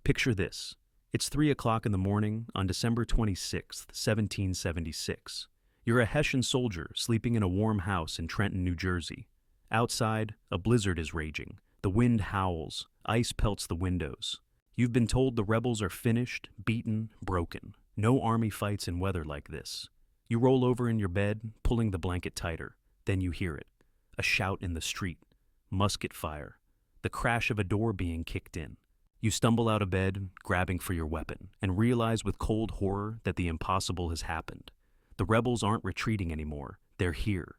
Picture this. It's 3 o'clock in the morning on December 26th, 1776. You're a Hessian soldier sleeping in a warm house in Trenton, New Jersey. Outside, a blizzard is raging. The wind howls. Ice pelts the windows. You've been told the rebels are finished, beaten, broken. No army fights in weather like this. You roll over in your bed, pulling the blanket tighter. Then you hear it. A shout in the street. Musket fire. The crash of a door being kicked in. You stumble out of bed, grabbing for your weapon, and realize with cold horror that the impossible has happened. The rebels aren't retreating anymore. They're here.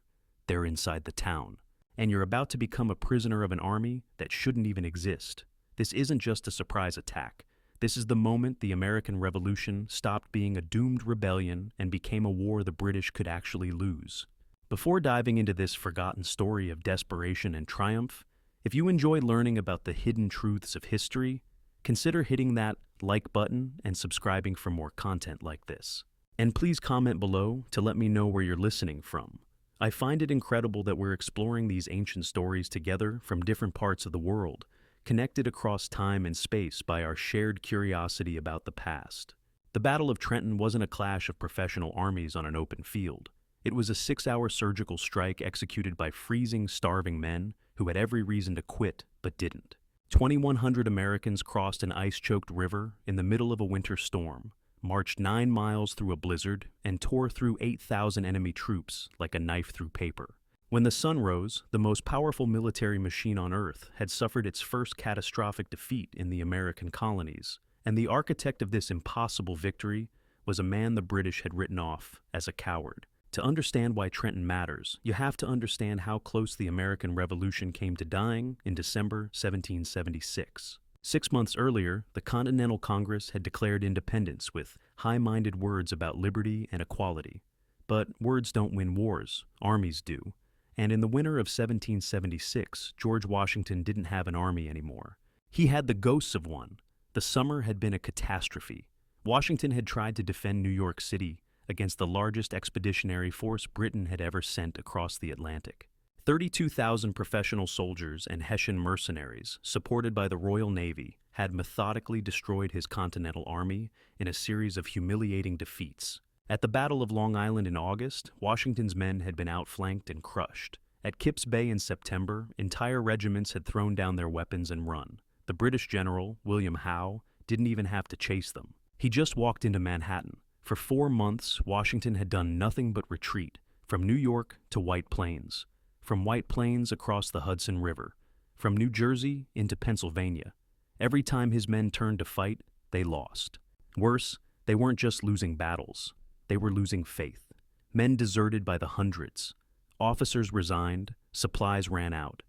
They're inside the town. And you're about to become a prisoner of an army that shouldn't even exist. This isn't just a surprise attack. This is the moment the American Revolution stopped being a doomed rebellion and became a war the British could actually lose. Before diving into this forgotten story of desperation and triumph, if you enjoy learning about the hidden truths of history, consider hitting that like button and subscribing for more content like this. And please comment below to let me know where you're listening from. I find it incredible that we're exploring these ancient stories together from different parts of the world, connected across time and space by our shared curiosity about the past. The Battle of Trenton wasn't a clash of professional armies on an open field. It was a 6-hour surgical strike executed by freezing, starving men who had every reason to quit but didn't. 2,100 Americans crossed an ice-choked river in the middle of a winter storm, marched 9 miles through a blizzard, and tore through 8,000 enemy troops like a knife through paper. When the sun rose, the most powerful military machine on Earth had suffered its first catastrophic defeat in the American colonies, and the architect of this impossible victory was a man the British had written off as a coward. To understand why Trenton matters, you have to understand how close the American Revolution came to dying in December 1776. 6 months earlier, the Continental Congress had declared independence with high-minded words about liberty and equality. But words don't win wars, armies do. And in the winter of 1776, George Washington didn't have an army anymore. He had the ghosts of one. The summer had been a catastrophe. Washington had tried to defend New York City against the largest expeditionary force Britain had ever sent across the Atlantic. 32,000 professional soldiers and Hessian mercenaries, supported by the Royal Navy, had methodically destroyed his Continental Army in a series of humiliating defeats. At the Battle of Long Island in August, Washington's men had been outflanked and crushed. At Kip's Bay in September, entire regiments had thrown down their weapons and run. The British general, William Howe, didn't even have to chase them. He just walked into Manhattan. For 4 months, Washington had done nothing but retreat, from New York to White Plains, from White Plains across the Hudson River, from New Jersey into Pennsylvania. Every time his men turned to fight, they lost. Worse, they weren't just losing battles. They were losing faith. Men deserted by the hundreds. Officers resigned. Supplies ran out.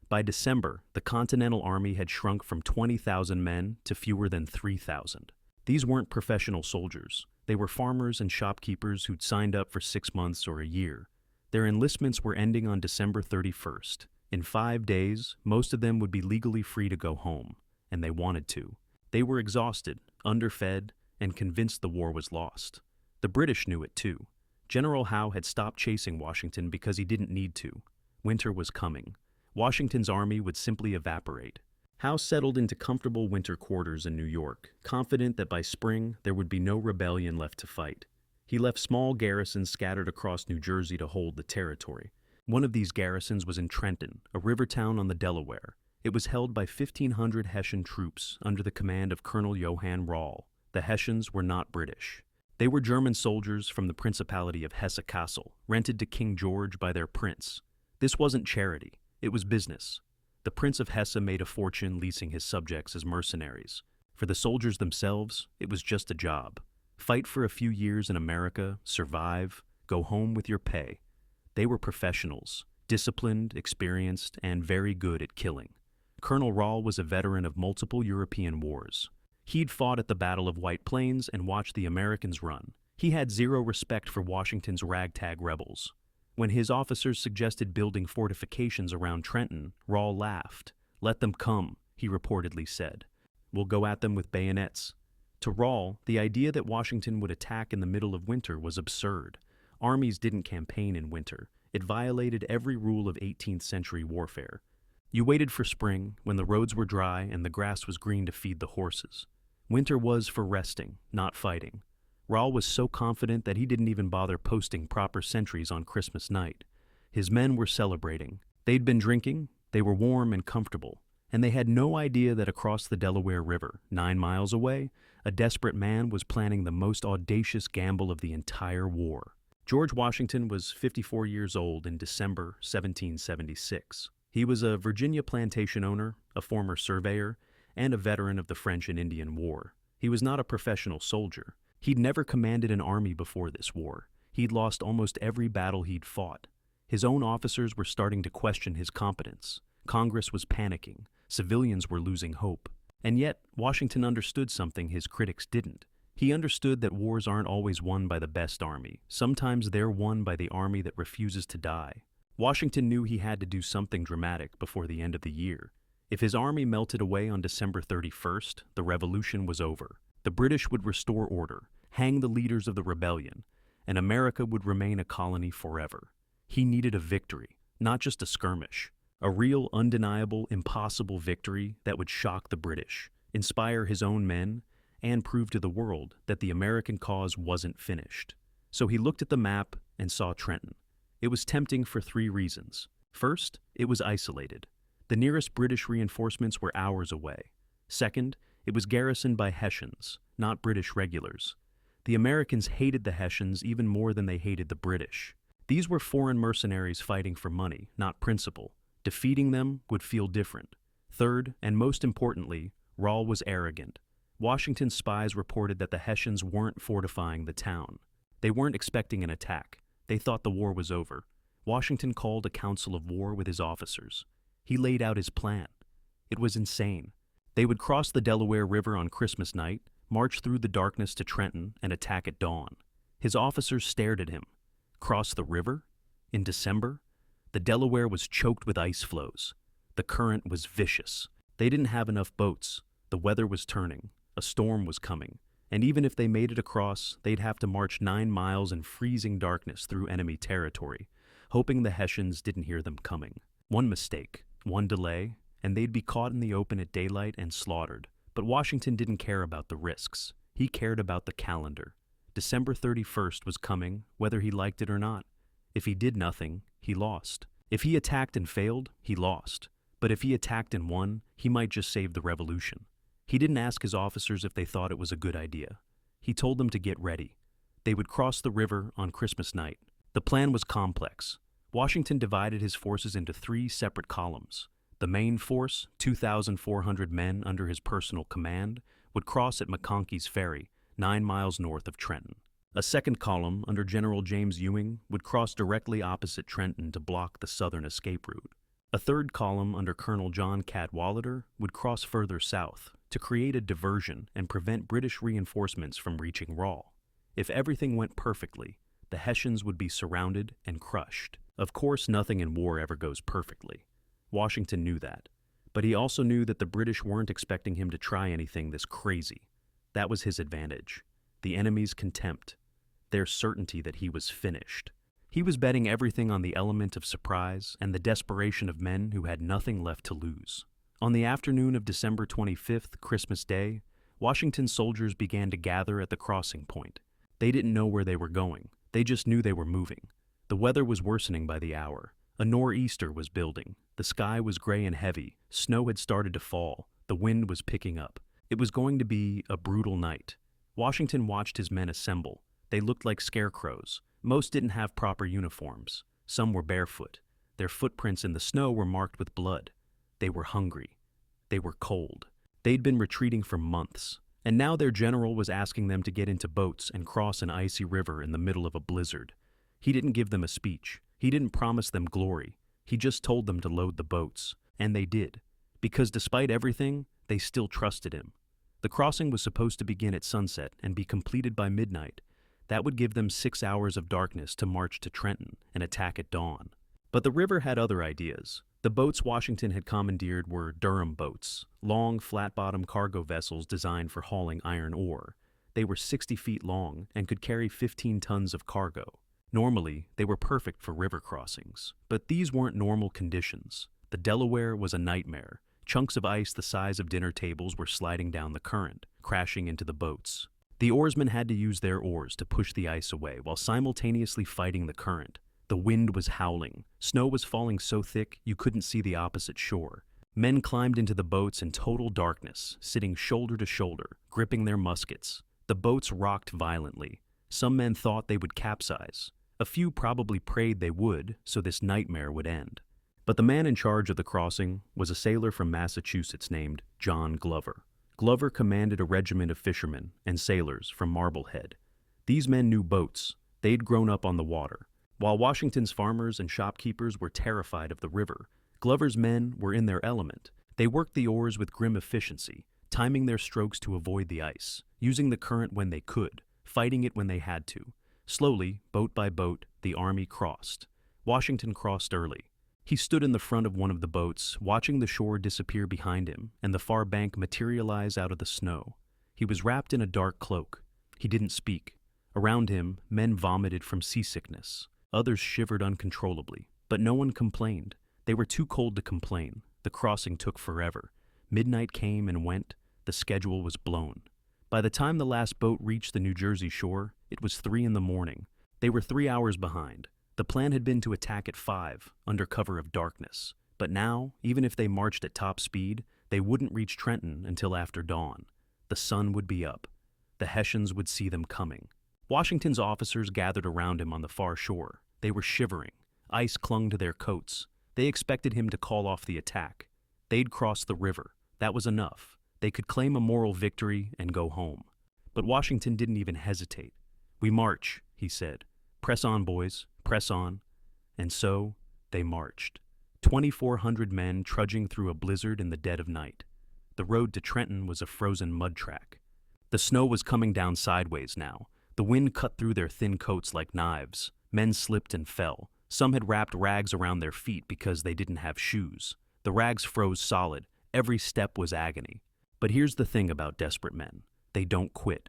By December, the Continental Army had shrunk from 20,000 men to fewer than 3,000. These weren't professional soldiers. They were farmers and shopkeepers who'd signed up for 6 months or a year. Their enlistments were ending on December 31st. In 5 days, most of them would be legally free to go home, and they wanted to. They were exhausted, underfed, and convinced the war was lost. The British knew it too. General Howe had stopped chasing Washington because he didn't need to. Winter was coming. Washington's army would simply evaporate. Howe settled into comfortable winter quarters in New York, confident that by spring there would be no rebellion left to fight. He left small garrisons scattered across New Jersey to hold the territory. One of these garrisons was in Trenton, a river town on the Delaware. It was held by 1,500 Hessian troops under the command of Colonel Johann Rall. The Hessians were not British. They were German soldiers from the Principality of Hesse-Kassel, rented to King George by their prince. This wasn't charity, it was business. The Prince of Hesse made a fortune leasing his subjects as mercenaries. For the soldiers themselves, it was just a job. Fight for a few years in America, survive, go home with your pay. They were professionals, disciplined, experienced, and very good at killing. Colonel Rall was a veteran of multiple European wars. He'd fought at the Battle of White Plains and watched the Americans run. He had zero respect for Washington's ragtag rebels. When his officers suggested building fortifications around Trenton, Rall laughed. "Let them come," he reportedly said. "We'll go at them with bayonets." To Rall, the idea that Washington would attack in the middle of winter was absurd. Armies didn't campaign in winter. It violated every rule of 18th century warfare. You waited for spring, when the roads were dry and the grass was green to feed the horses. Winter was for resting, not fighting. Rall was so confident that he didn't even bother posting proper sentries on Christmas night. His men were celebrating. They'd been drinking, they were warm and comfortable, and they had no idea that across the Delaware River, 9 miles away, a desperate man was planning the most audacious gamble of the entire war. George Washington was 54 years old in December 1776. He was a Virginia plantation owner, a former surveyor, and a veteran of the French and Indian War. He was not a professional soldier. He'd never commanded an army before this war. He'd lost almost every battle he'd fought. His own officers were starting to question his competence. Congress was panicking. Civilians were losing hope. And yet, Washington understood something his critics didn't. He understood that wars aren't always won by the best army. Sometimes they're won by the army that refuses to die. Washington knew he had to do something dramatic before the end of the year. If his army melted away on December 31st, the revolution was over. The British would restore order, hang the leaders of the rebellion, and America would remain a colony forever. He needed a victory, not just a skirmish. A real, undeniable, impossible victory that would shock the British, inspire his own men, and prove to the world that the American cause wasn't finished. So he looked at the map and saw Trenton. It was tempting for 3 reasons. First, it was isolated. The nearest British reinforcements were hours away. Second, it was garrisoned by Hessians, not British regulars. The Americans hated the Hessians even more than they hated the British. These were foreign mercenaries fighting for money, not principle. Defeating them would feel different. Third, and most importantly, Rall was arrogant. Washington's spies reported that the Hessians weren't fortifying the town. They weren't expecting an attack. They thought the war was over. Washington called a council of war with his officers. He laid out his plan. It was insane. They would cross the Delaware River on Christmas night, march through the darkness to Trenton, and attack at dawn. His officers stared at him. Cross the river? In December? The Delaware was choked with ice floes. The current was vicious. They didn't have enough boats. The weather was turning. A storm was coming. And even if they made it across, they'd have to march 9 miles in freezing darkness through enemy territory, hoping the Hessians didn't hear them coming. One mistake, one delay, and they'd be caught in the open at daylight and slaughtered. But Washington didn't care about the risks. He cared about the calendar. December 31st was coming, whether he liked it or not. If he did nothing, he lost. If he attacked and failed, he lost. But if he attacked and won, he might just save the revolution. He didn't ask his officers if they thought it was a good idea. He told them to get ready. They would cross the river on Christmas night. The plan was complex. Washington divided his forces into 3 separate columns. The main force, 2,400 men under his personal command, would cross at McConkey's Ferry, 9 miles north of Trenton. A second column, under General James Ewing, would cross directly opposite Trenton to block the southern escape route. A third column, under Colonel John Cadwalader, would cross further south to create a diversion and prevent British reinforcements from reaching Rall. If everything went perfectly, the Hessians would be surrounded and crushed. Of course, nothing in war ever goes perfectly. Washington knew that. But he also knew that the British weren't expecting him to try anything this crazy. That was his advantage. The enemy's contempt. Their certainty that he was finished. He was betting everything on the element of surprise and the desperation of men who had nothing left to lose. On the afternoon of December 25th, Christmas Day, Washington's soldiers began to gather at the crossing point. They didn't know where they were going. They just knew they were moving. The weather was worsening by the hour. A nor'easter was building. The sky was gray and heavy. Snow had started to fall. The wind was picking up. It was going to be a brutal night. Washington watched his men assemble. They looked like scarecrows. Most didn't have proper uniforms. Some were barefoot. Their footprints in the snow were marked with blood. They were hungry. They were cold. They'd been retreating for months. And now their general was asking them to get into boats and cross an icy river in the middle of a blizzard. He didn't give them a speech. He didn't promise them glory. He just told them to load the boats. And they did. Because despite everything, they still trusted him. The crossing was supposed to begin at sunset and be completed by midnight. That would give them 6 hours of darkness to march to Trenton and attack at dawn. But the river had other ideas. The boats Washington had commandeered were Durham boats, long, flat-bottom cargo vessels designed for hauling iron ore. They were 60 feet long and could carry 15 tons of cargo. Normally, they were perfect for river crossings, but these weren't normal conditions. The Delaware was a nightmare. Chunks of ice the size of dinner tables were sliding down the current. crashing into the boats. The oarsmen had to use their oars to push the ice away while simultaneously fighting the current. The wind was howling. Snow was falling so thick you couldn't see the opposite shore. Men climbed into the boats in total darkness, sitting shoulder to shoulder, gripping their muskets. The boats rocked violently. Some men thought they would capsize. A few probably prayed they would, so this nightmare would end. But the man in charge of the crossing was a sailor from Massachusetts named John Glover. Glover commanded a regiment of fishermen and sailors from Marblehead. These men knew boats. They'd grown up on the water. While Washington's farmers and shopkeepers were terrified of the river, Glover's men were in their element. They worked the oars with grim efficiency, timing their strokes to avoid the ice, using the current when they could, fighting it when they had to. Slowly, boat by boat, the army crossed. Washington crossed early. He stood in the front of one of the boats, watching the shore disappear behind him and the far bank materialize out of the snow. He was wrapped in a dark cloak. He didn't speak. Around him, men vomited from seasickness. Others shivered uncontrollably, but no one complained. They were too cold to complain. The crossing took forever. Midnight came and went. The schedule was blown. By the time the last boat reached the New Jersey shore, it was 3 a.m. They were 3 hours behind. The plan had been to attack at 5, under cover of darkness. But now, even if they marched at top speed, they wouldn't reach Trenton until after dawn. The sun would be up. The Hessians would see them coming. Washington's officers gathered around him on the far shore. They were shivering. Ice clung to their coats. They expected him to call off the attack. They'd cross the river. That was enough. They could claim a moral victory and go home. But Washington didn't even hesitate. "We march," he said. "Press on, boys. Press on." And so, they marched. 2,400 men trudging through a blizzard in the dead of night. The road to Trenton was a frozen mud track. The snow was coming down sideways now. The wind cut through their thin coats like knives. Men slipped and fell. Some had wrapped rags around their feet because they didn't have shoes. The rags froze solid. Every step was agony. But here's the thing about desperate men. They don't quit.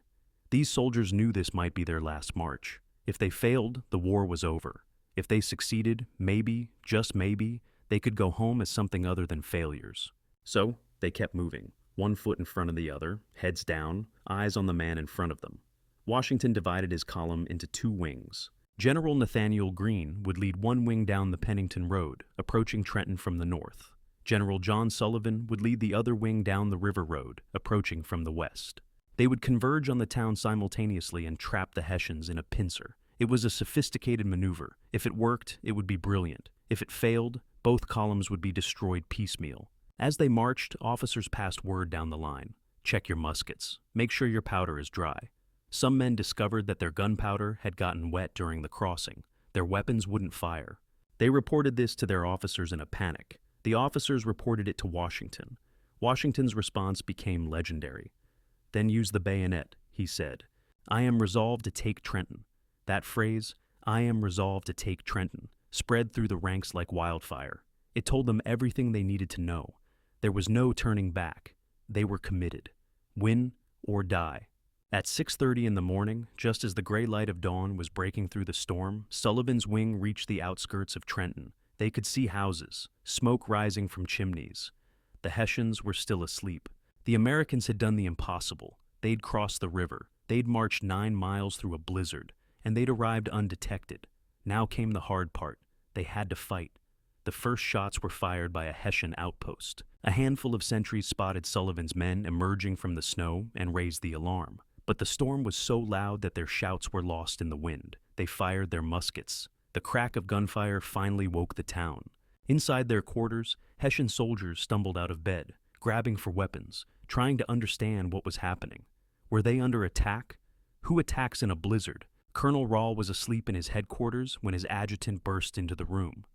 These soldiers knew this might be their last march. If they failed, the war was over. If they succeeded, maybe, just maybe, they could go home as something other than failures. So, they kept moving, one foot in front of the other, heads down, eyes on the man in front of them. Washington divided his column into 2 wings. General Nathaniel Greene would lead one wing down the Pennington Road, approaching Trenton from the north. General John Sullivan would lead the other wing down the River Road, approaching from the west. They would converge on the town simultaneously and trap the Hessians in a pincer. It was a sophisticated maneuver. If it worked, it would be brilliant. If it failed, both columns would be destroyed piecemeal. As they marched, officers passed word down the line. Check your muskets. Make sure your powder is dry. Some men discovered that their gunpowder had gotten wet during the crossing. Their weapons wouldn't fire. They reported this to their officers in a panic. The officers reported it to Washington. Washington's response became legendary. "Then use the bayonet," he said. "I am resolved to take Trenton." That phrase, "I am resolved to take Trenton," spread through the ranks like wildfire. It told them everything they needed to know. There was no turning back. They were committed. Win or die. At 6:30 in the morning, just as the gray light of dawn was breaking through the storm, Sullivan's wing reached the outskirts of Trenton. They could see houses, smoke rising from chimneys. The Hessians were still asleep. The Americans had done the impossible. They'd crossed the river. They'd marched 9 miles through a blizzard, and they'd arrived undetected. Now came the hard part. They had to fight. The first shots were fired by a Hessian outpost. A handful of sentries spotted Sullivan's men emerging from the snow and raised the alarm. But the storm was so loud that their shouts were lost in the wind. They fired their muskets. The crack of gunfire finally woke the town. Inside their quarters, Hessian soldiers stumbled out of bed, grabbing for weapons, trying to understand what was happening. Were they under attack? Who attacks in a blizzard? Colonel Rahl was asleep in his headquarters when his adjutant burst into the room.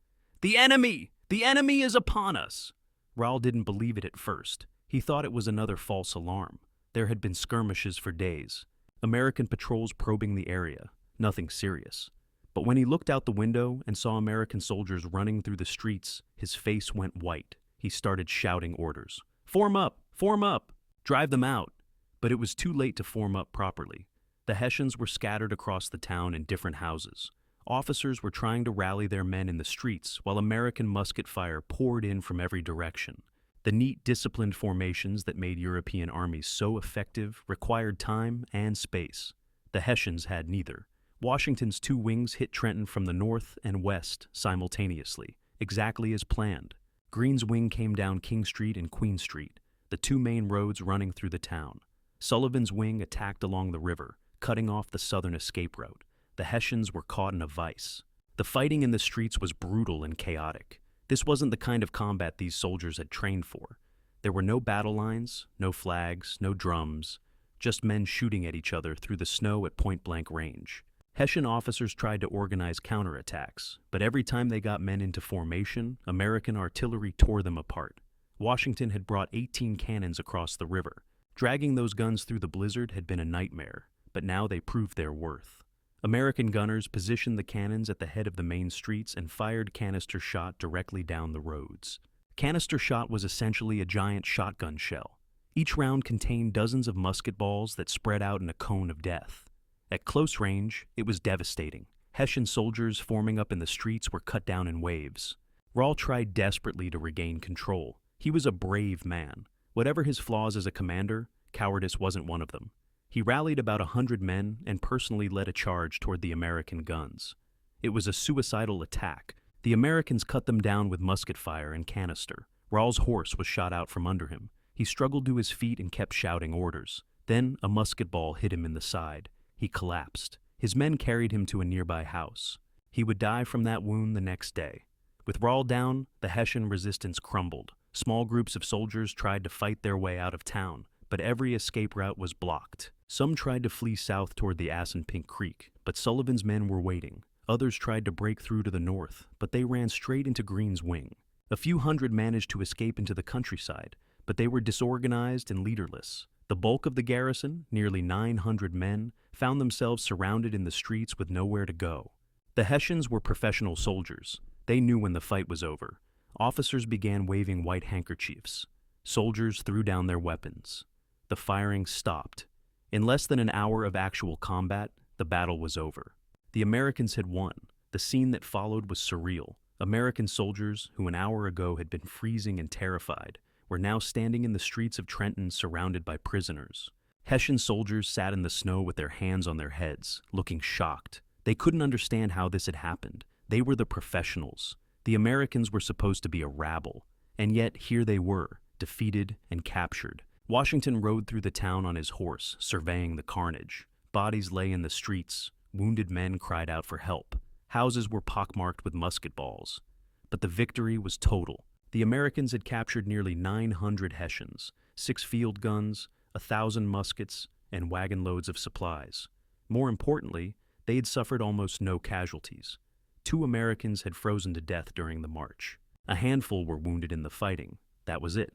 "The enemy! The enemy is upon us!" Rahl didn't believe it at first. He thought it was another false alarm. There had been skirmishes for days. American patrols probing the area. Nothing serious. But when he looked out the window and saw American soldiers running through the streets, his face went white. He started shouting orders. "Form up! Form up! Drive them out!" But it was too late to form up properly. The Hessians were scattered across the town in different houses. Officers were trying to rally their men in the streets while American musket fire poured in from every direction. The neat, disciplined formations that made European armies so effective required time and space. The Hessians had neither. Washington's two wings hit Trenton from the north and west simultaneously, exactly as planned. Greene's wing came down King Street and Queen Street, the two main roads running through the town. Sullivan's wing attacked along the river, cutting off the southern escape route. The Hessians were caught in a vice. The fighting in the streets was brutal and chaotic. This wasn't the kind of combat these soldiers had trained for. There were no battle lines, no flags, no drums, just men shooting at each other through the snow at point-blank range. Hessian officers tried to organize counterattacks, but every time they got men into formation, American artillery tore them apart. Washington had brought 18 cannons across the river. Dragging those guns through the blizzard had been a nightmare, but now they proved their worth. American gunners positioned the cannons at the head of the main streets and fired canister shot directly down the roads. Canister shot was essentially a giant shotgun shell. Each round contained dozens of musket balls that spread out in a cone of death. At close range, it was devastating. Hessian soldiers forming up in the streets were cut down in waves. Rahl tried desperately to regain control. He was a brave man. Whatever his flaws as a commander, cowardice wasn't one of them. He rallied about 100 men and personally led a charge toward the American guns. It was a suicidal attack. The Americans cut them down with musket fire and canister. Rahl's horse was shot out from under him. He struggled to his feet and kept shouting orders. Then a musket ball hit him in the side. He collapsed. His men carried him to a nearby house. He would die from that wound the next day. With Rahl down, the Hessian resistance crumbled. Small groups of soldiers tried to fight their way out of town, but every escape route was blocked. Some tried to flee south toward the Assunpink Creek, but Sullivan's men were waiting. Others tried to break through to the north, but they ran straight into Greene's wing. A few hundred managed to escape into the countryside, but they were disorganized and leaderless. The bulk of the garrison, nearly 900 men, found themselves surrounded in the streets with nowhere to go. The Hessians were professional soldiers. They knew when the fight was over. Officers began waving white handkerchiefs. Soldiers threw down their weapons. The firing stopped. In less than an hour of actual combat, the battle was over. The Americans had won. The scene that followed was surreal. American soldiers, who an hour ago had been freezing and terrified, were now standing in the streets of Trenton surrounded by prisoners. Hessian soldiers sat in the snow with their hands on their heads, looking shocked. They couldn't understand how this had happened. They were the professionals. The Americans were supposed to be a rabble, and yet here they were, defeated and captured. Washington rode through the town on his horse, surveying the carnage. Bodies lay in the streets. Wounded men cried out for help. Houses were pockmarked with musket balls. But the victory was total. The Americans had captured nearly 900 Hessians, 6 field guns, 1,000 muskets, and wagon loads of supplies. More importantly, they had suffered almost no casualties. 2 Americans had frozen to death during the march. A handful were wounded in the fighting. That was it.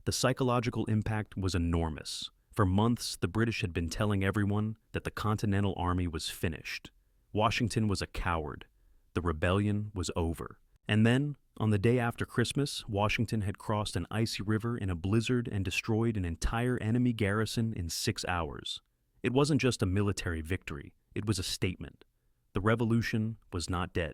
The psychological impact was enormous. For months, the British had been telling everyone that the Continental Army was finished. Washington was a coward. The rebellion was over. And then, on the day after Christmas, Washington had crossed an icy river in a blizzard and destroyed an entire enemy garrison in 6 hours. It wasn't just a military victory. It was a statement. The revolution was not dead.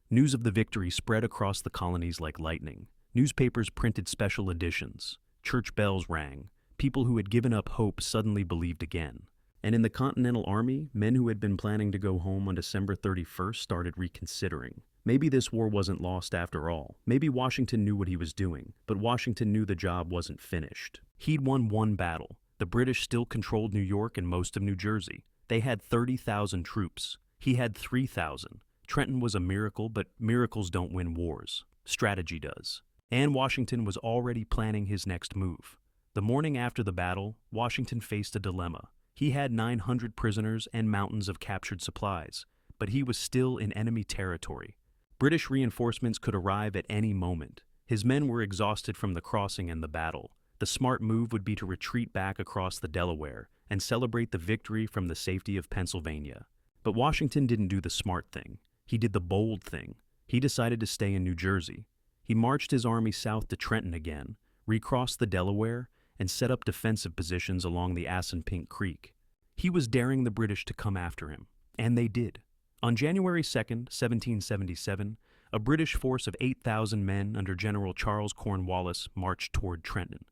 News of the victory spread across the colonies like lightning. Newspapers printed special editions. Church bells rang. People who had given up hope suddenly believed again. And in the Continental Army, men who had been planning to go home on December 31st started reconsidering. Maybe this war wasn't lost after all. Maybe Washington knew what he was doing, but Washington knew the job wasn't finished. He'd won one battle. The British still controlled New York and most of New Jersey. They had 30,000 troops. He had 3,000. Trenton was a miracle, but miracles don't win wars. Strategy does. And Washington was already planning his next move. The morning after the battle, Washington faced a dilemma. He had 900 prisoners and mountains of captured supplies, but he was still in enemy territory. British reinforcements could arrive at any moment. His men were exhausted from the crossing and the battle. The smart move would be to retreat back across the Delaware and celebrate the victory from the safety of Pennsylvania. But Washington didn't do the smart thing. He did the bold thing. He decided to stay in New Jersey. He marched his army south to Trenton again, recrossed the Delaware, and set up defensive positions along the Assunpink Creek. He was daring the British to come after him, and they did. On January 2nd, 1777, A British force of 8,000 men under General Charles Cornwallis marched toward Trenton.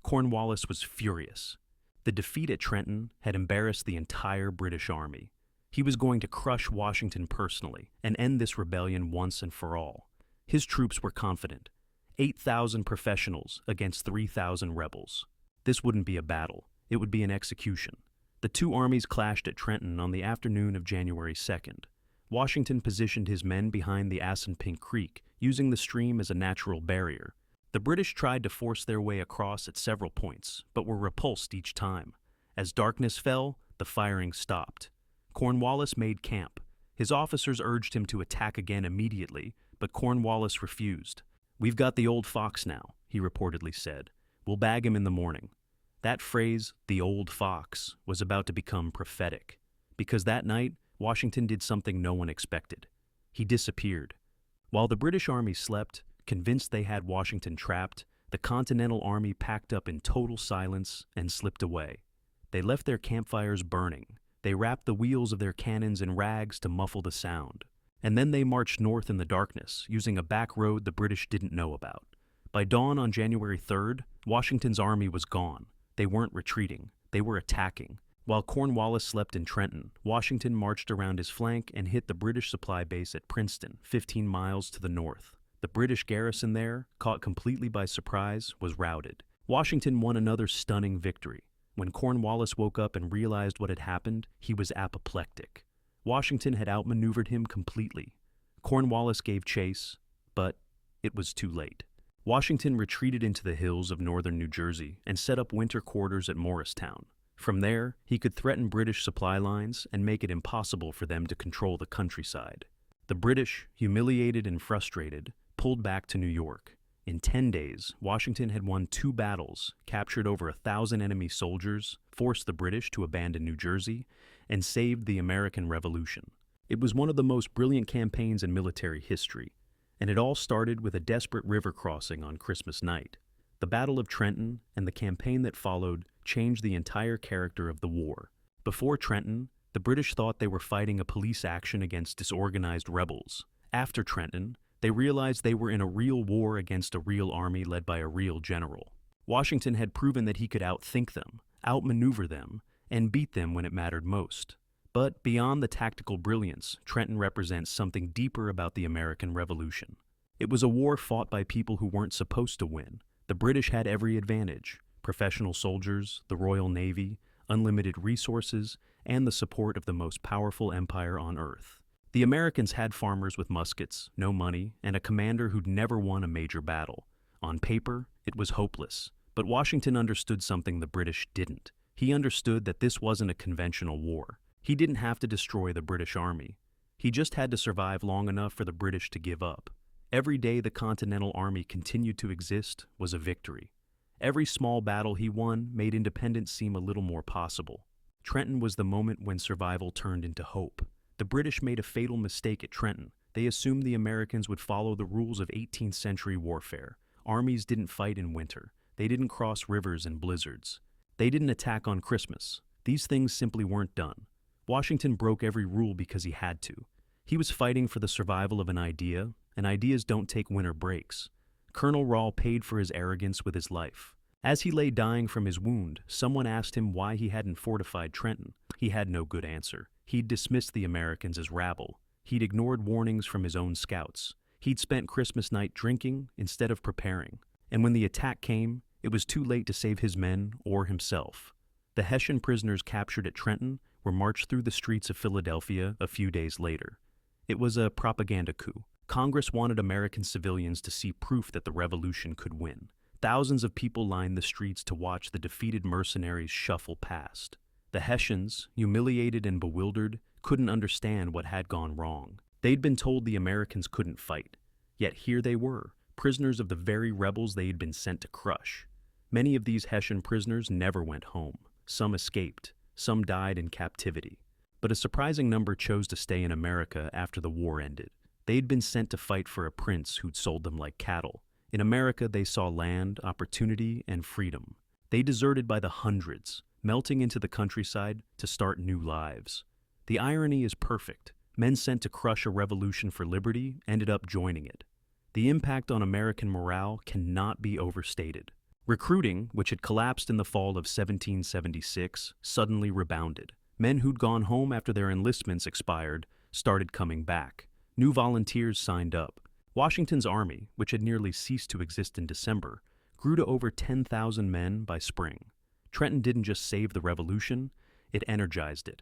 Cornwallis was furious. The defeat at Trenton had embarrassed the entire British army. He was going to crush Washington personally and end this rebellion once and for all. His troops were confident. 8,000 professionals against 3,000 rebels. This wouldn't be a battle. It would be an execution. The two armies clashed at Trenton on the afternoon of January 2nd. Washington positioned his men behind the Assunpink Creek, using the stream as a natural barrier. The British tried to force their way across at several points, but were repulsed each time. As darkness fell, the firing stopped. Cornwallis made camp. His officers urged him to attack again immediately, but Cornwallis refused. "We've got the old fox now," he reportedly said. "We'll bag him in the morning." That phrase, "the old fox," was about to become prophetic, because that night, Washington did something no one expected. He disappeared. While the British army slept, convinced they had Washington trapped, the Continental Army packed up in total silence and slipped away. They left their campfires burning. They wrapped the wheels of their cannons in rags to muffle the sound. And then they marched north in the darkness, using a back road the British didn't know about. By dawn on January 3rd, Washington's army was gone. They weren't retreating. They were attacking. While Cornwallis slept in Trenton, Washington marched around his flank and hit the British supply base at Princeton, 15 miles to the north. The British garrison there, caught completely by surprise, was routed. Washington won another stunning victory. When Cornwallis woke up and realized what had happened, he was apoplectic. Washington had outmaneuvered him completely. Cornwallis gave chase, but it was too late. Washington retreated into the hills of northern New Jersey and set up winter quarters at Morristown. From there, he could threaten British supply lines and make it impossible for them to control the countryside. The British, humiliated and frustrated, pulled back to New York. In 10 days, Washington had won 2 battles, captured over 1,000 enemy soldiers, forced the British to abandon New Jersey, and saved the American Revolution. It was one of the most brilliant campaigns in military history, and it all started with a desperate river crossing on Christmas night. The Battle of Trenton and the campaign that followed changed the entire character of the war. Before Trenton, the British thought they were fighting a police action against disorganized rebels. After Trenton, they realized they were in a real war against a real army led by a real general. Washington had proven that he could outthink them, outmaneuver them, and beat them when it mattered most. But beyond the tactical brilliance, Trenton represents something deeper about the American Revolution. It was a war fought by people who weren't supposed to win. The British had every advantage: professional soldiers, the Royal Navy, unlimited resources, and the support of the most powerful empire on earth. The Americans had farmers with muskets, no money, and a commander who'd never won a major battle. On paper, it was hopeless, but Washington understood something the British didn't. He understood that this wasn't a conventional war. He didn't have to destroy the British army. He just had to survive long enough for the British to give up. Every day the Continental Army continued to exist was a victory. Every small battle he won made independence seem a little more possible. Trenton was the moment when survival turned into hope. The British made a fatal mistake at Trenton. They assumed the Americans would follow the rules of 18th century warfare. Armies didn't fight in winter. They didn't cross rivers in blizzards. They didn't attack on Christmas. These things simply weren't done. Washington broke every rule because he had to. He was fighting for the survival of an idea, and ideas don't take winter breaks. Colonel Rahl paid for his arrogance with his life. As he lay dying from his wound, someone asked him why he hadn't fortified Trenton. He had no good answer. He'd dismissed the Americans as rabble. He'd ignored warnings from his own scouts. He'd spent Christmas night drinking instead of preparing. And when the attack came, it was too late to save his men or himself. The Hessian prisoners captured at Trenton were marched through the streets of Philadelphia a few days later. It was a propaganda coup. Congress wanted American civilians to see proof that the revolution could win. Thousands of people lined the streets to watch the defeated mercenaries shuffle past. The Hessians, humiliated and bewildered, couldn't understand what had gone wrong. They'd been told the Americans couldn't fight. Yet here they were, prisoners of the very rebels they had been sent to crush. Many of these Hessian prisoners never went home. Some escaped. Some died in captivity. But a surprising number chose to stay in America after the war ended. They'd been sent to fight for a prince who'd sold them like cattle. In America, they saw land, opportunity, and freedom. They deserted by the hundreds, melting into the countryside to start new lives. The irony is perfect. Men sent to crush a revolution for liberty ended up joining it. The impact on American morale cannot be overstated. Recruiting, which had collapsed in the fall of 1776, suddenly rebounded. Men who'd gone home after their enlistments expired started coming back. New volunteers signed up. Washington's army, which had nearly ceased to exist in December, grew to over 10,000 men by spring. Trenton didn't just save the revolution, it energized it.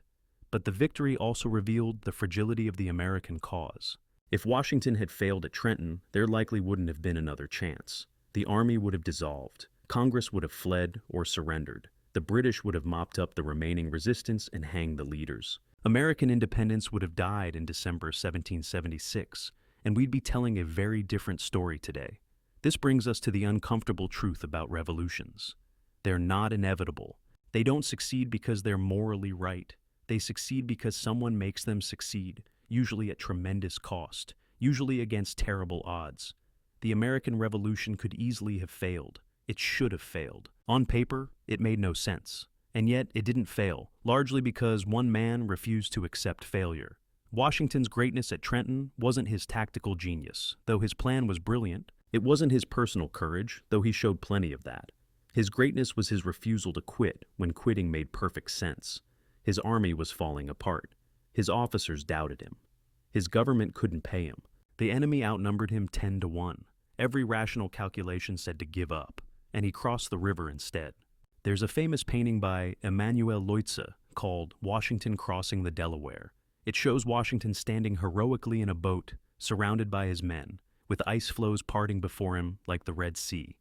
But the victory also revealed the fragility of the American cause. If Washington had failed at Trenton, there likely wouldn't have been another chance. The army would have dissolved. Congress would have fled or surrendered. The British would have mopped up the remaining resistance and hanged the leaders. American independence would have died in December 1776, and we'd be telling a very different story today. This brings us to the uncomfortable truth about revolutions. They're not inevitable. They don't succeed because they're morally right. They succeed because someone makes them succeed, usually at tremendous cost, usually against terrible odds. The American Revolution could easily have failed. It should have failed. On paper, it made no sense. And yet, it didn't fail, largely because one man refused to accept failure. Washington's greatness at Trenton wasn't his tactical genius, though his plan was brilliant. It wasn't his personal courage, though he showed plenty of that. His greatness was his refusal to quit when quitting made perfect sense. His army was falling apart. His officers doubted him. His government couldn't pay him. The enemy outnumbered him 10-1. Every rational calculation said to give up, and he crossed the river instead. There's a famous painting by Emanuel Leutze called Washington Crossing the Delaware. It shows Washington standing heroically in a boat, surrounded by his men, with ice floes parting before him like the Red Sea.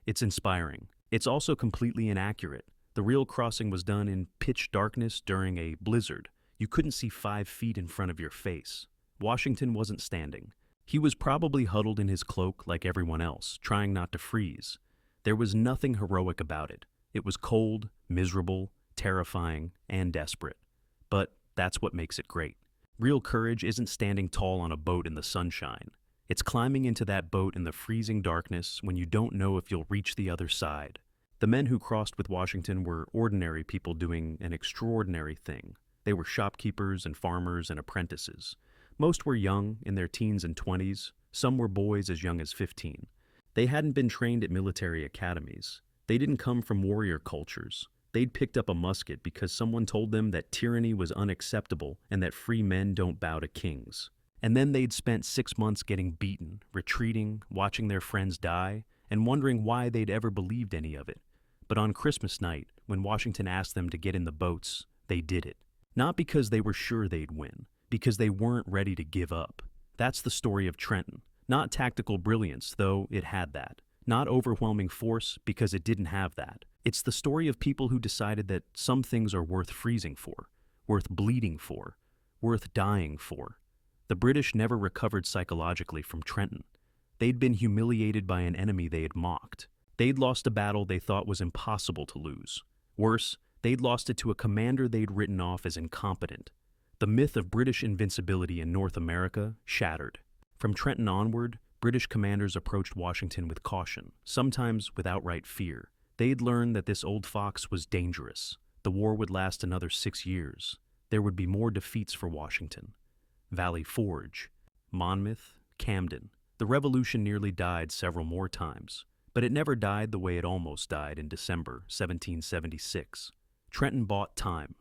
It's inspiring. It's also completely inaccurate. The real crossing was done in pitch darkness during a blizzard. You couldn't see 5 feet in front of your face. Washington wasn't standing. He was probably huddled in his cloak like everyone else, trying not to freeze. There was nothing heroic about it. It was cold, miserable, terrifying, and desperate. But that's what makes it great. Real courage isn't standing tall on a boat in the sunshine. It's climbing into that boat in the freezing darkness when you don't know if you'll reach the other side. The men who crossed with Washington were ordinary people doing an extraordinary thing. They were shopkeepers and farmers and apprentices. Most were young, in their teens and 20s. Some were boys as young as 15. They hadn't been trained at military academies. They didn't come from warrior cultures. They'd picked up a musket because someone told them that tyranny was unacceptable and that free men don't bow to kings. And then they'd spent 6 months getting beaten, retreating, watching their friends die, and wondering why they'd ever believed any of it. But on Christmas night, when Washington asked them to get in the boats, they did it. Not because they were sure they'd win, because they weren't ready to give up. That's the story of Trenton. Not tactical brilliance, though it had that. Not overwhelming force, because it didn't have that. It's the story of people who decided that some things are worth freezing for, worth bleeding for, worth dying for. The British never recovered psychologically from Trenton. They'd been humiliated by an enemy they had mocked. They'd lost a battle they thought was impossible to lose. Worse, they'd lost it to a commander they'd written off as incompetent. The myth of British invincibility in North America shattered. From Trenton onward, British commanders approached Washington with caution, sometimes with outright fear. They'd learned that this old fox was dangerous. The war would last another 6 years. There would be more defeats for Washington. Valley Forge, Monmouth, Camden. The revolution nearly died several more times, but it never died the way it almost died in December 1776. Trenton bought time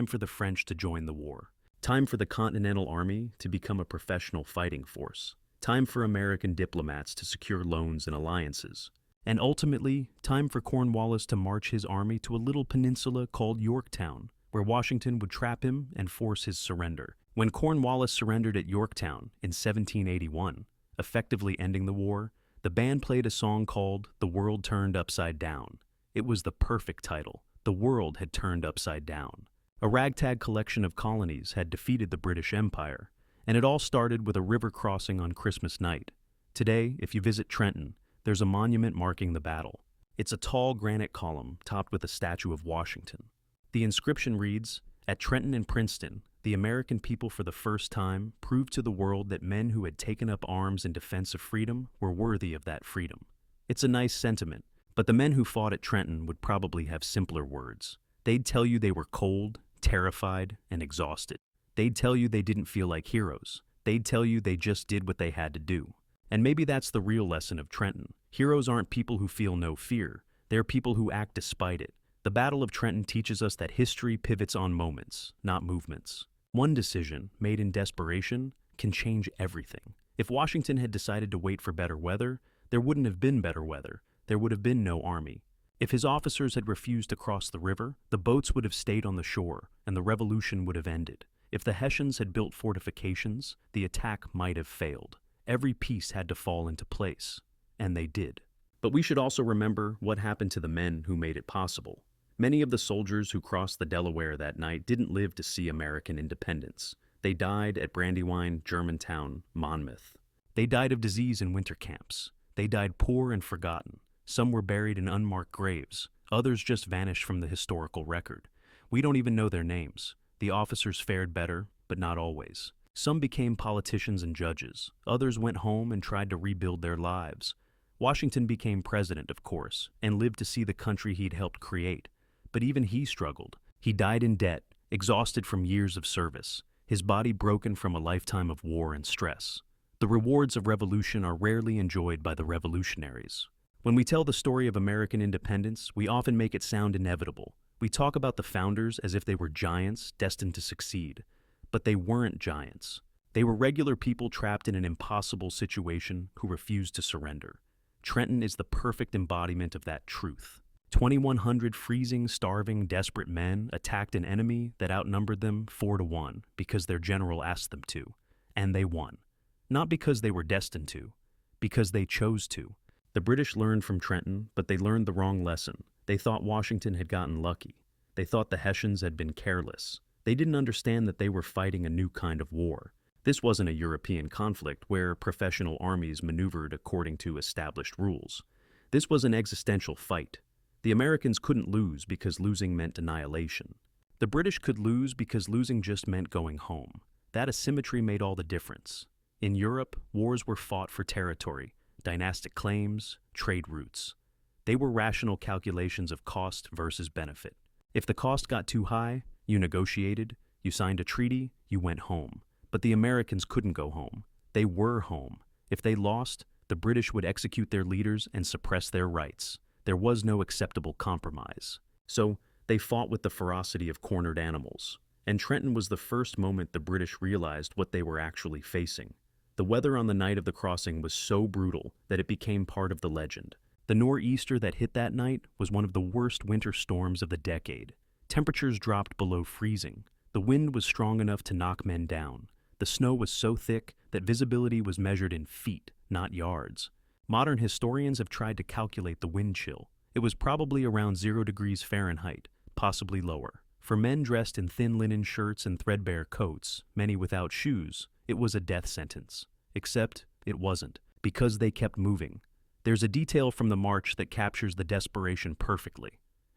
for the French to join the war, time for the Continental Army to become a professional fighting force, time for American diplomats to secure loans and alliances, and ultimately, time for Cornwallis to march his army to a little peninsula called Yorktown, where Washington would trap him and force his surrender. When Cornwallis surrendered at Yorktown in 1781, effectively ending the war, the band played a song called "The World Turned Upside Down." It was the perfect title. The world had turned upside down. A ragtag collection of colonies had defeated the British Empire, and it all started with a river crossing on Christmas night. Today, if you visit Trenton, there's a monument marking the battle. It's a tall granite column topped with a statue of Washington. The inscription reads, "At Trenton and Princeton, the American people for the first time proved to the world that men who had taken up arms in defense of freedom were worthy of that freedom." It's a nice sentiment, but the men who fought at Trenton would probably have simpler words. They'd tell you they were cold, terrified, and exhausted. They'd tell you they didn't feel like heroes. They'd tell you they just did what they had to do. And maybe that's the real lesson of Trenton. Heroes aren't people who feel no fear. They're people who act despite it. The Battle of Trenton teaches us that history pivots on moments, not movements. One decision, made in desperation, can change everything. If Washington had decided to wait for better weather, there wouldn't have been better weather. There would have been no army. If his officers had refused to cross the river, the boats would have stayed on the shore, and the revolution would have ended. If the Hessians had built fortifications, the attack might have failed. Every piece had to fall into place, and they did. But we should also remember what happened to the men who made it possible. Many of the soldiers who crossed the Delaware that night didn't live to see American independence. They died at Brandywine, Germantown, Monmouth. They died of disease in winter camps. They died poor and forgotten. Some were buried in unmarked graves. Others just vanished from the historical record. We don't even know their names. The officers fared better, but not always. Some became politicians and judges. Others went home and tried to rebuild their lives. Washington became president, of course, and lived to see the country he'd helped create. But even he struggled. He died in debt, exhausted from years of service, his body broken from a lifetime of war and stress. The rewards of revolution are rarely enjoyed by the revolutionaries. When we tell the story of American independence, we often make it sound inevitable. We talk about the founders as if they were giants destined to succeed. But they weren't giants. They were regular people trapped in an impossible situation who refused to surrender. Trenton is the perfect embodiment of that truth. 2,100 freezing, starving, desperate men attacked an enemy that outnumbered them 4-1 because their general asked them to. And they won. Not because they were destined to, because they chose to. The British learned from Trenton, but they learned the wrong lesson. They thought Washington had gotten lucky. They thought the Hessians had been careless. They didn't understand that they were fighting a new kind of war. This wasn't a European conflict where professional armies maneuvered according to established rules. This was an existential fight. The Americans couldn't lose because losing meant annihilation. The British could lose because losing just meant going home. That asymmetry made all the difference. In Europe, wars were fought for territory, dynastic claims, trade routes. They were rational calculations of cost versus benefit. If the cost got too high, you negotiated, you signed a treaty, you went home. But the Americans couldn't go home. They were home. If they lost, the British would execute their leaders and suppress their rights. There was no acceptable compromise. So they fought with the ferocity of cornered animals. And Trenton was the first moment the British realized what they were actually facing. The weather on the night of the crossing was so brutal that it became part of the legend. The nor'easter that hit that night was one of the worst winter storms of the decade. Temperatures dropped below freezing. The wind was strong enough to knock men down. The snow was so thick that visibility was measured in feet, not yards. Modern historians have tried to calculate the wind chill. It was probably around 0 degrees Fahrenheit, possibly lower. For men dressed in thin linen shirts and threadbare coats, many without shoes, it was a death sentence. Except it wasn't, because they kept moving. There's a detail from the march that captures the desperation perfectly.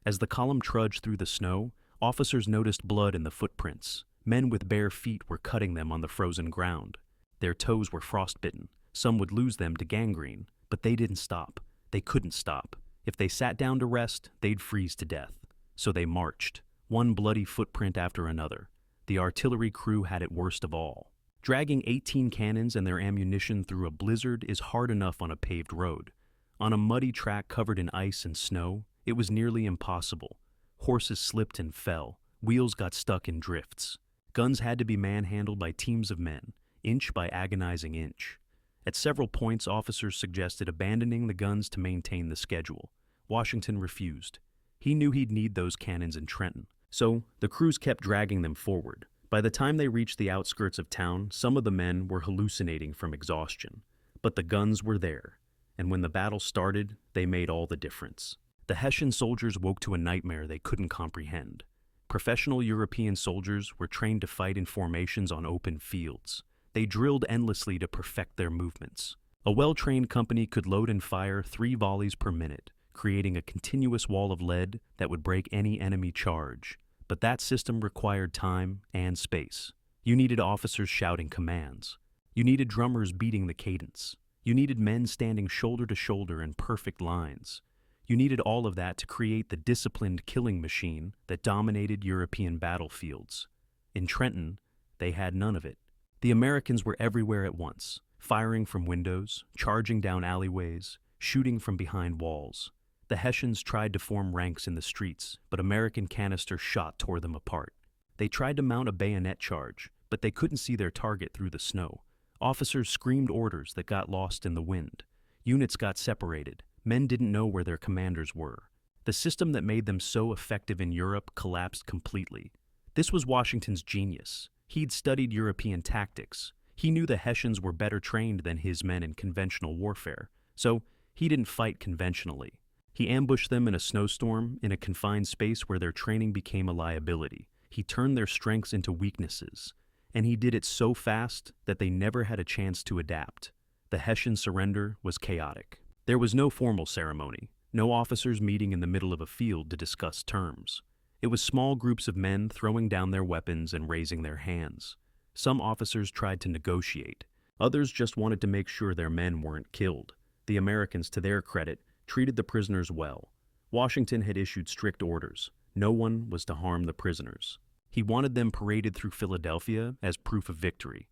As the column trudged through the snow, officers noticed blood in the footprints. Men with bare feet were cutting them on the frozen ground. Their toes were frostbitten. Some would lose them to gangrene, but they didn't stop. They couldn't stop. If they sat down to rest, they'd freeze to death. So they marched, one bloody footprint after another. The artillery crew had it worst of all. Dragging 18 cannons and their ammunition through a blizzard is hard enough on a paved road. On a muddy track covered in ice and snow, it was nearly impossible. Horses slipped and fell. Wheels got stuck in drifts. Guns had to be manhandled by teams of men, inch by agonizing inch. At several points, officers suggested abandoning the guns to maintain the schedule. Washington refused. He knew he'd need those cannons in Trenton. So the crews kept dragging them forward. By the time they reached the outskirts of town, some of the men were hallucinating from exhaustion. But the guns were there. And when the battle started, they made all the difference. The Hessian soldiers woke to a nightmare they couldn't comprehend. Professional European soldiers were trained to fight in formations on open fields. They drilled endlessly to perfect their movements. A well-trained company could load and fire 3 volleys per minute, creating a continuous wall of lead that would break any enemy charge. But that system required time and space. You needed officers shouting commands. You needed drummers beating the cadence. You needed men standing shoulder to shoulder in perfect lines. You needed all of that to create the disciplined killing machine that dominated European battlefields. In Trenton, They had none of it. The Americans were everywhere at once, firing from windows, charging down alleyways, shooting from behind walls. The Hessians tried to form ranks in the streets, but American canister shot tore them apart. They tried to mount a bayonet charge, but they couldn't see their target through the snow. Officers screamed orders that got lost in the wind. Units got separated. Men didn't know where their commanders were. The system that made them so effective in Europe collapsed completely. This was Washington's genius. He'd studied European tactics. He knew the Hessians were better trained than his men in conventional warfare, so he didn't fight conventionally. He ambushed them in a snowstorm in a confined space where their training became a liability. He turned their strengths into weaknesses, and he did it so fast that they never had a chance to adapt. The Hessian surrender was chaotic. There was no formal ceremony, no officers meeting in the middle of a field to discuss terms. It was small groups of men throwing down their weapons and raising their hands. Some officers tried to negotiate. Others just wanted to make sure their men weren't killed. The Americans, to their credit, treated the prisoners well. Washington had issued strict orders. No one was to harm the prisoners. He wanted them paraded through Philadelphia as proof of victory.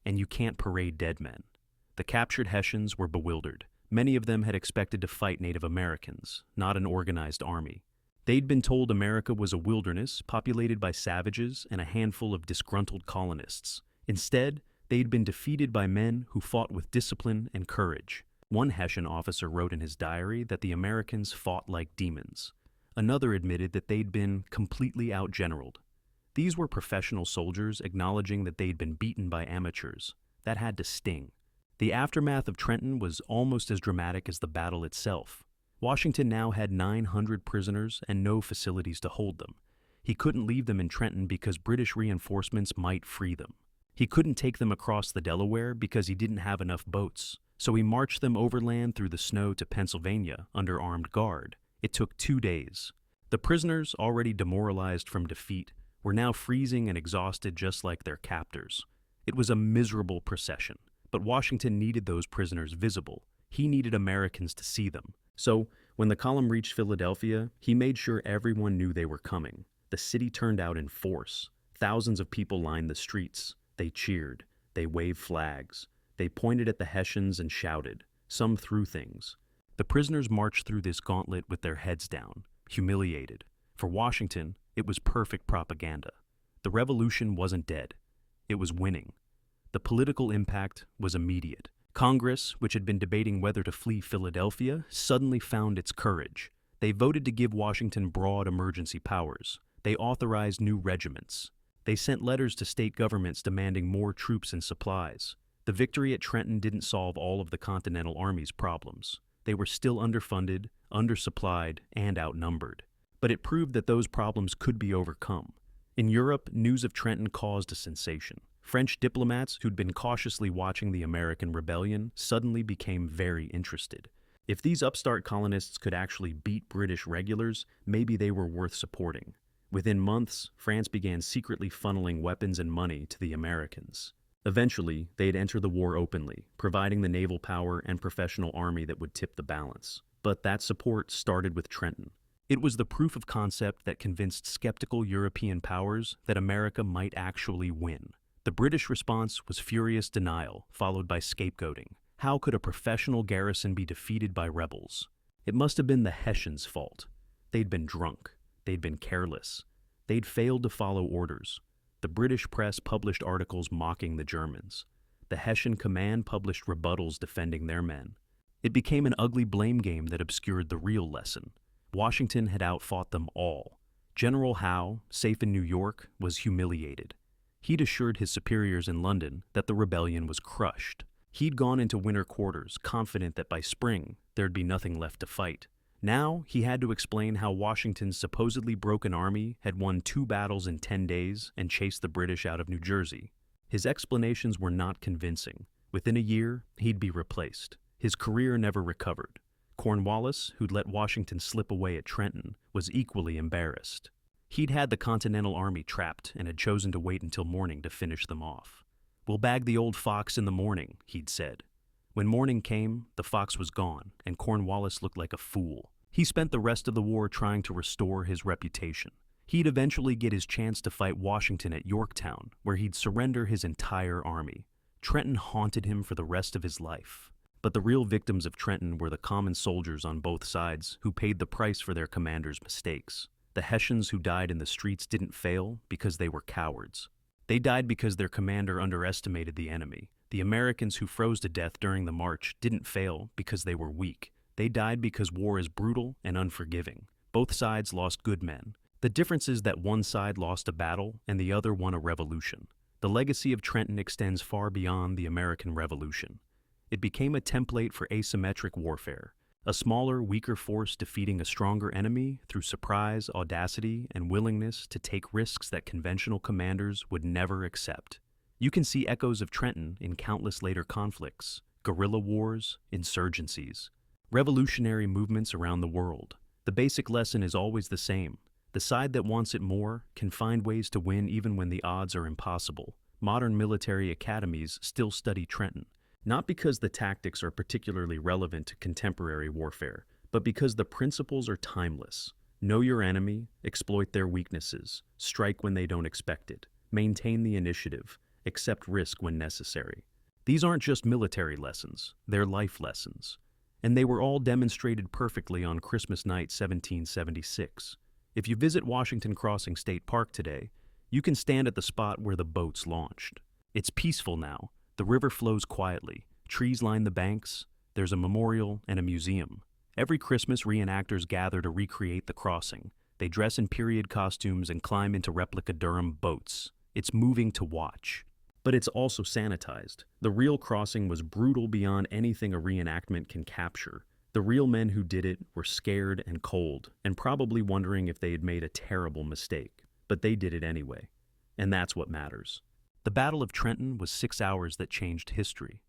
And you can't parade dead men. The captured Hessians were bewildered. Many of them had expected to fight Native Americans, not an organized army. They'd been told America was a wilderness populated by savages and a handful of disgruntled colonists. Instead, they'd been defeated by men who fought with discipline and courage. One Hessian officer wrote in his diary that the Americans fought like demons. Another admitted that they'd been completely outgeneraled. These were professional soldiers acknowledging that they'd been beaten by amateurs. That had to sting. The aftermath of Trenton was almost as dramatic as the battle itself. Washington now had 900 prisoners and no facilities to hold them. He couldn't leave them in Trenton because British reinforcements might free them. He couldn't take them across the Delaware because he didn't have enough boats. So he marched them overland through the snow to Pennsylvania under armed guard. It took 2 days. The prisoners, already demoralized from defeat, were now freezing and exhausted just like their captors. It was a miserable procession, but Washington needed those prisoners visible. He needed Americans to see them. So, when the column reached Philadelphia, he made sure everyone knew they were coming. The city turned out in force. Thousands of people lined the streets. They cheered. They waved flags. They pointed at the Hessians and shouted. Some threw things. The prisoners marched through this gauntlet with their heads down, humiliated. For Washington, it was perfect propaganda. The revolution wasn't dead. It was winning. The political impact was immediate. Congress, which had been debating whether to flee Philadelphia, suddenly found its courage. They voted to give Washington broad emergency powers. They authorized new regiments. They sent letters to state governments demanding more troops and supplies. The victory at Trenton didn't solve all of the Continental Army's problems. They were still underfunded, undersupplied, and outnumbered. But it proved that those problems could be overcome. In Europe, news of Trenton caused a sensation. French diplomats who'd been cautiously watching the American rebellion suddenly became very interested. If these upstart colonists could actually beat British regulars, maybe they were worth supporting. Within months, France began secretly funneling weapons and money to the Americans. Eventually, they'd enter the war openly, providing the naval power and professional army that would tip the balance. But that support started with Trenton. It was the proof of concept that convinced skeptical European powers that America might actually win. The British response was furious denial, followed by scapegoating. How could a professional garrison be defeated by rebels? It must have been the Hessians' fault. They'd been drunk. They'd been careless. They'd failed to follow orders. The British press published articles mocking the Germans. The Hessian command published rebuttals defending their men. It became an ugly blame game that obscured the real lesson. Washington had outfought them all. General Howe, safe in New York, was humiliated. He'd assured his superiors in London that the rebellion was crushed. He'd gone into winter quarters, confident that by spring there'd be nothing left to fight. Now he had to explain how Washington's supposedly broken army had won 2 battles in 10 days and chased the British out of New Jersey. His explanations were not convincing. Within a year, he'd be replaced. His career never recovered. Cornwallis, who'd let Washington slip away at Trenton, was equally embarrassed. He'd had the Continental Army trapped and had chosen to wait until morning to finish them off. "We'll bag the old fox in the morning," he'd said. When morning came, the fox was gone, and Cornwallis looked like a fool. He spent the rest of the war trying to restore his reputation. He'd eventually get his chance to fight Washington at Yorktown, where he'd surrender his entire army. Trenton haunted him for the rest of his life. But the real victims of Trenton were the common soldiers on both sides who paid the price for their commander's mistakes. The Hessians who died in the streets didn't fail because they were cowards. They died because their commander underestimated the enemy. The Americans who froze to death during the march didn't fail because they were weak. They died because war is brutal and unforgiving. Both sides lost good men. The difference is that one side lost a battle and the other won a revolution. The legacy of Trenton extends far beyond the American Revolution. It became a template for asymmetric warfare, a smaller, weaker force defeating a stronger enemy through surprise, audacity, and willingness to take risks that conventional commanders would never accept. You can see echoes of Trenton in countless later conflicts, guerrilla wars, insurgencies, revolutionary movements around the world. The basic lesson is always the same. The side that wants it more can find ways to win even when the odds are impossible. Modern military academies still study Trenton, not because the tactics are particularly relevant to contemporary warfare, but because the principles are timeless. Know your enemy, exploit their weaknesses, strike when they don't expect it, maintain the initiative, accept risk when necessary. These aren't just military lessons, they're life lessons. And they were all demonstrated perfectly on Christmas night 1776. If you visit Washington Crossing State Park today, you can stand at the spot where the boats launched. It's peaceful now. The river flows quietly, trees line the banks, there's a memorial and a museum. Every Christmas, reenactors gather to recreate the crossing. They dress in period costumes and climb into replica Durham boats. It's moving to watch. But it's also sanitized. The real crossing was brutal beyond anything a reenactment can capture. The real men who did it were scared and cold, and probably wondering if they had made a terrible mistake. But they did it anyway. And that's what matters. The Battle of Trenton was 6 hours that changed history.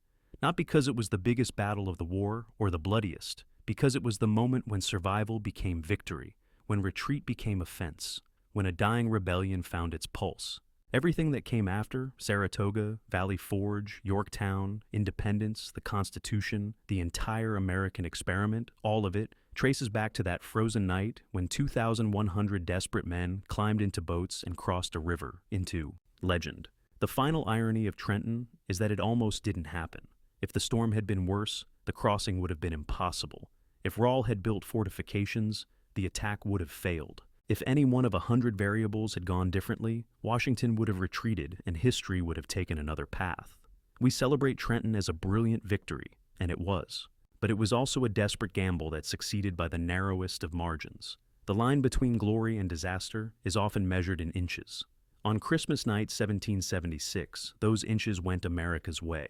Not because it was the biggest battle of the war or the bloodiest, because it was the moment when survival became victory, when retreat became offense, when a dying rebellion found its pulse. Everything that came after, Saratoga, Valley Forge, Yorktown, Independence, the Constitution, the entire American experiment, all of it, traces back to that frozen night when 2,100 desperate men climbed into boats and crossed a river into legend. The final irony of Trenton is that it almost didn't happen. If the storm had been worse, the crossing would have been impossible. If Rall had built fortifications, the attack would have failed. If any one of 100 variables had gone differently, Washington would have retreated and history would have taken another path. We celebrate Trenton as a brilliant victory, and it was. But it was also a desperate gamble that succeeded by the narrowest of margins. The line between glory and disaster is often measured in inches. On Christmas night 1776, those inches went America's way.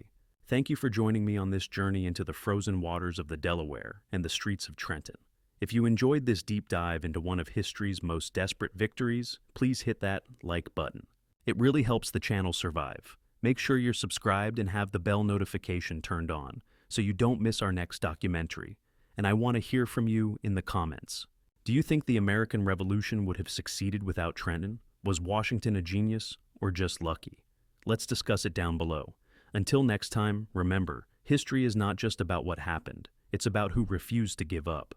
Thank you for joining me on this journey into the frozen waters of the Delaware and the streets of Trenton. If you enjoyed this deep dive into one of history's most desperate victories, please hit that like button. It really helps the channel survive. Make sure you're subscribed and have the bell notification turned on so you don't miss our next documentary. And I want to hear from you in the comments. Do you think the American Revolution would have succeeded without Trenton? Was Washington a genius or just lucky? Let's discuss it down below. Until next time, remember, history is not just about what happened. It's about who refused to give up.